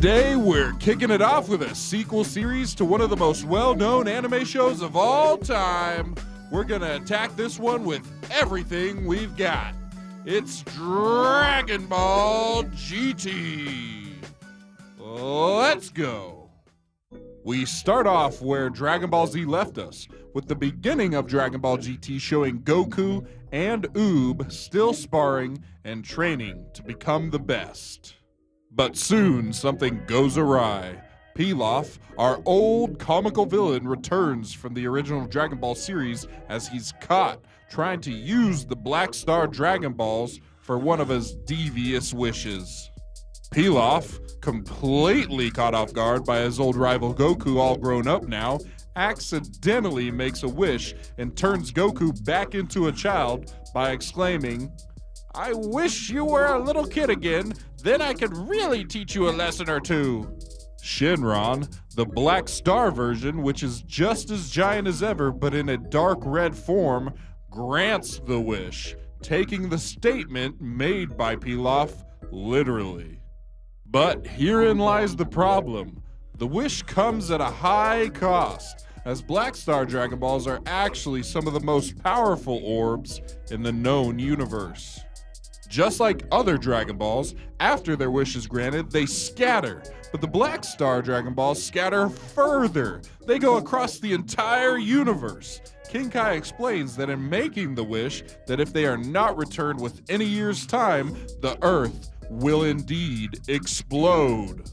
Today, we're kicking it off with a sequel series to one of the most well-known anime shows of all time. We're gonna attack this one with everything we've got. It's Dragon Ball GT. Let's go. We start off where Dragon Ball Z left us, with the beginning of Dragon Ball GT showing Goku and Oob still sparring and training to become the best. But soon, something goes awry. Pilaf, our old comical villain, returns from the original Dragon Ball series as he's caught trying to use the Black Star Dragon Balls for one of his devious wishes. Pilaf, completely caught off guard by his old rival Goku all grown up now, accidentally makes a wish and turns Goku back into a child by exclaiming, "I wish you were a little kid again, then I could really teach you a lesson or two." Shenron, the Black Star version, which is just as giant as ever but in a dark red form, grants the wish, taking the statement made by Pilaf literally. But herein lies the problem. The wish comes at a high cost, as Black Star Dragon Balls are actually some of the most powerful orbs in the known universe. Just like other Dragon Balls, after their wish is granted, they scatter. But the Black Star Dragon Balls scatter further. They go across the entire universe. King Kai explains that in making the wish, that if they are not returned within a year's time, the Earth will indeed explode.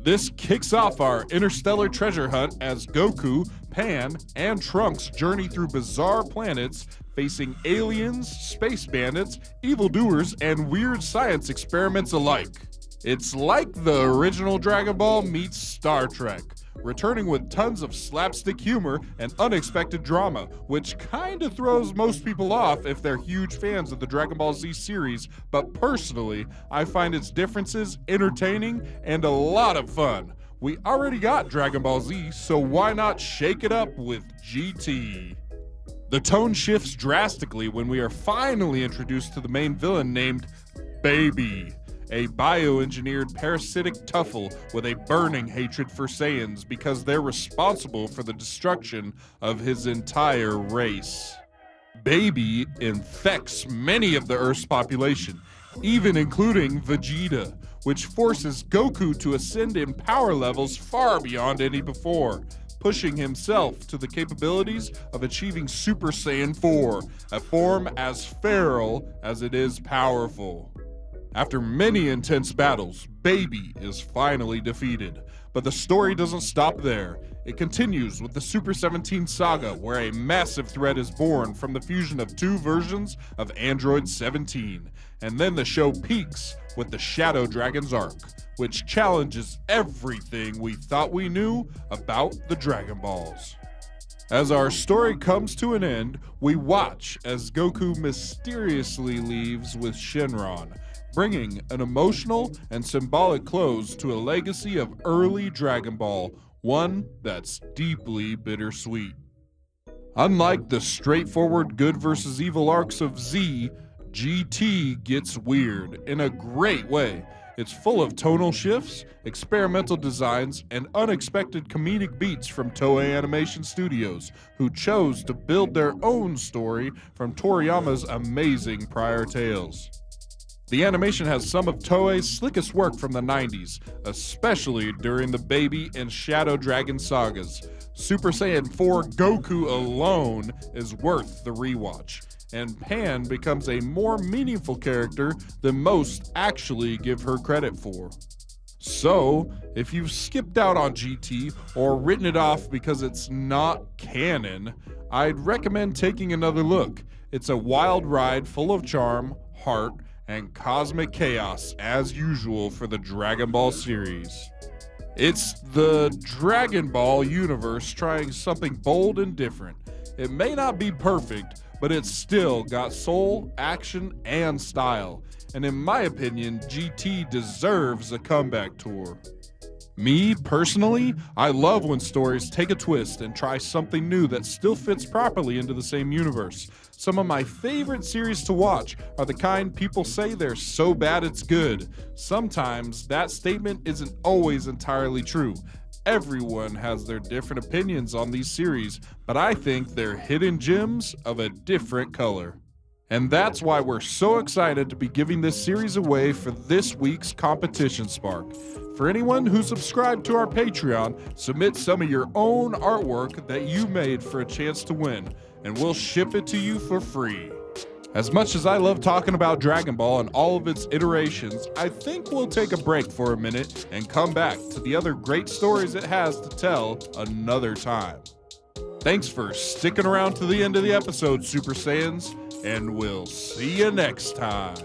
This kicks off our interstellar treasure hunt as Goku, Pan, and Trunks journey through bizarre planets facing aliens, space bandits, evildoers, and weird science experiments alike. It's like the original Dragon Ball meets Star Trek, returning with tons of slapstick humor and unexpected drama, which kinda throws most people off if they're huge fans of the Dragon Ball Z series, but personally, I find its differences entertaining and a lot of fun. We already got Dragon Ball Z, so why not shake it up with GT? The tone shifts drastically when we are finally introduced to the main villain named Baby, a bioengineered parasitic tuffle with a burning hatred for Saiyans because they're responsible for the destruction of his entire race. Baby infects many of the Earth's population, even including Vegeta, which forces Goku to ascend in power levels far beyond any before, pushing himself to the capabilities of achieving Super Saiyan 4, a form as feral as it is powerful. After many intense battles, Baby is finally defeated. But the story doesn't stop there. It continues with the Super 17 saga, where a massive threat is born from the fusion of two versions of Android 17. And then the show peaks with the Shadow Dragons arc, which challenges everything we thought we knew about the Dragon Balls. As our story comes to an end, we watch as Goku mysteriously leaves with Shenron, bringing an emotional and symbolic close to a legacy of early Dragon Ball, one that's deeply bittersweet. Unlike the straightforward good versus evil arcs of Z, GT gets weird in a great way. It's full of tonal shifts, experimental designs, and unexpected comedic beats from Toei Animation Studios, who chose to build their own story from Toriyama's amazing prior tales. The animation has some of Toei's slickest work from the 90s, especially during the Baby and Shadow Dragon sagas. Super Saiyan 4 Goku alone is worth the rewatch, and Pan becomes a more meaningful character than most actually give her credit for. So, if you've skipped out on GT or written it off because it's not canon, I'd recommend taking another look. It's a wild ride full of charm, heart, and cosmic chaos as usual for the Dragon Ball series. It's the Dragon Ball universe trying something bold and different. It may not be perfect, but it's still got soul, action, and style. And in my opinion, GT deserves a comeback tour. Me, personally, I love when stories take a twist and try something new that still fits properly into the same universe. Some of my favorite series to watch are the kind people say they're so bad it's good. Sometimes that statement isn't always entirely true. Everyone has their different opinions on these series, but I think they're hidden gems of a different color. And that's why we're so excited to be giving this series away for this week's Competition Spark. For anyone who subscribed to our Patreon, submit some of your own artwork that you made for a chance to win, and we'll ship it to you for free. As much as I love talking about Dragon Ball and all of its iterations, I think we'll take a break for a minute and come back to the other great stories it has to tell another time. Thanks for sticking around to the end of the episode, Super Saiyans, and we'll see you next time.